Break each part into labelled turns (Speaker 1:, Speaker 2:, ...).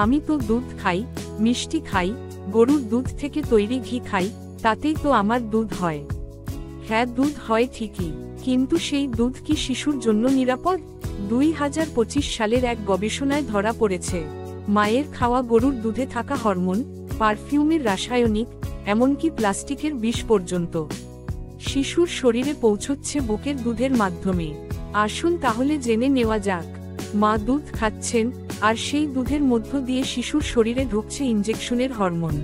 Speaker 1: আমি তো দুধ খাই, মিষ্টি খাই, গরুর দুধ থেকে তৈরি ঘি খাই, তাতেই তো আমার দুধ হয়। হ্যাঁ, দুধ হয় ঠিকই, কিন্তু সেই দুধ কি শিশুর জন্য নিরাপদ? 2025 সালের এক গবেষণায় ধরা পড়েছে, মায়ের খাওয়া গরুর দুধে থাকা হরমোন, পারফিউমের রাসায়নিক, এমনকি প্লাস্টিকের বিষ পর্যন্ত শিশুর শরীরে পৌঁছচ্ছে বুকের দুধের মাধ্যমে। আসুন তাহলে জেনে নেওয়া যাক, মা দুধ খাচ্ছেন, আর সেই দুধের মধ্য দিয়ে শিশুর শরীরে ঢুকছে ইনজেকশনের হরমোন।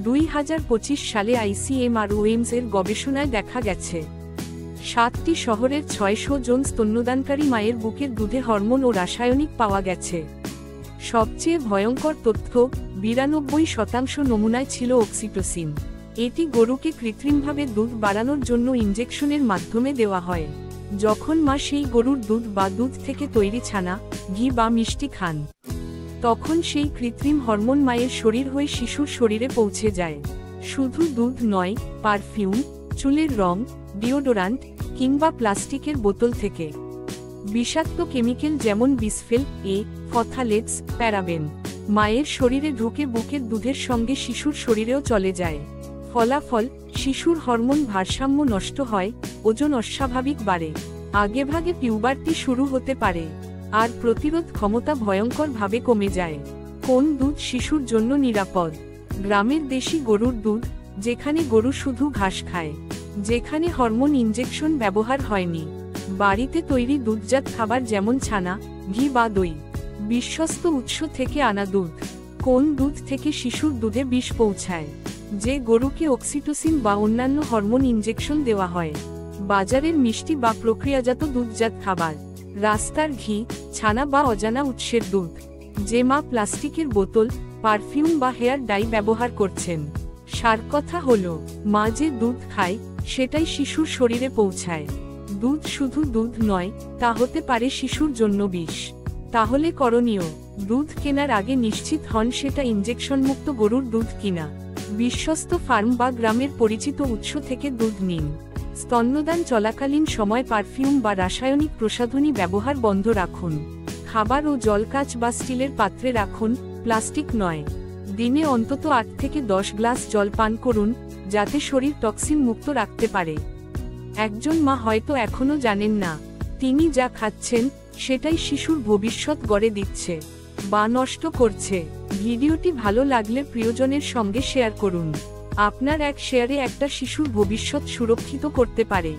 Speaker 1: 2025 সালে ICMR-OIMS এর গবেষণায় দেখা গেছে, 7টি শহরের 600 জন স্তন্যদানকারী মায়ের বুকের দুধে হরমোন ও রাসায়নিক পাওয়া গেছে। সবচেয়ে ভয়ঙ্কর তথ্য, 92% নমুনায় ছিল অক্সিটোসিন। এটি গরুকে কৃত্রিমভাবে দুধ বাড়ানোর জন্য ইনজেকশনের মাধ্যমে দেওয়া হয়। যখন মা সেই গরুর দুধ বা দুধ থেকে তৈরি ছানা, ঘি বা মিষ্টি খান, তখন সেই কৃত্রিম হরমোন মায়ের শরীর হয়ে শিশুর শরীরে পৌঁছে যায়। শুধু দুধ নয়, পারফিউম, চুলের রং, ডিওডোরান্ট কিংবা প্লাস্টিকের বোতল থেকে বিষাক্ত কেমিক্যাল যেমন বিসফেল এ, ফথালেটস, প্যারাবেন মায়ের শরীরে ঢুকে বুকের দুধের সঙ্গে শিশুর শরীরেও চলে যায়। ফলাফল, শিশুর হরমোন ভারসাম্য নষ্ট হয়, ওজন অস্বাভাবিক বাড়ে, আগেভাগে পিউবার্টি শুরু হতে পারে, আর প্রতিরোধ ক্ষমতা ভয়ঙ্করভাবে কমে যায়। কোন দুধ শিশুর জন্য নিরাপদ? গ্রামের দেশি গরুর দুধ, যেখানে গরু শুধু ঘাস খায়, যেখানে হরমোন ইনজেকশন ব্যবহার হয়নি। বাড়িতে তৈরি দুধজাত খাবার যেমন ছানা, ঘি বা দই। বিশ্বস্ত উৎস থেকে আনা দুধ। কোন দুধ থেকে শিশুর দুধে বিষ পৌঁছায়? যে গরুকে অক্সিটোসিন বা অন্যান্য হরমোন ইনজেকশন দেওয়া হয়। বাজারের মিষ্টি বা প্রক্রিয়াজাত দুধজাত খাবার। রাস্তার ঘি, ছানা বা অজানা উৎসের দুধ। যে মা প্লাস্টিকের বোতল, পারফিউম বা হেয়ার ডাই ব্যবহার করছেন। সার কথা হলো, মা যে দুধ খায়, সেটাই শিশুর শরীরে পৌঁছায়। দুধ শুধু দুধ নয়, তা হতে পারে শিশুর জন্য বিষ। তাহলে করণীয়, দুধ কেনার আগে নিশ্চিত হন সেটা ইনজেকশনমুক্ত গরুর দুধ কিনা। বিশ্বস্ত ফার্ম বা গ্রামের পরিচিত উৎস থেকে দুধ নিন। স্তন্যদান চলাকালীন সময় পারফিউম বা রাসায়নিক প্রসাধনী ব্যবহার বন্ধ রাখুন। খাবার ও জল কাঁচ বা স্টিলের পাত্রে রাখুন, প্লাস্টিক নয়। দিনে অন্তত 8 থেকে 10 গ্লাস জল পান করুন, যাতে শরীর টক্সিন মুক্ত রাখতে পারে। একজন মা হয়তো এখনো জানেন না, তিনি যা খাচ্ছেন, সেটাই শিশুর ভবিষ্যৎ গড়ে দিচ্ছে বা নষ্ট করছে। ভিডিওটি ভালো লাগলে প্রিয়জনের সঙ্গে শেয়ার করুন। আপনার এক শেয়ারে একটা শিশুর ভবিষ্যৎ সুরক্ষিত করতে পারে।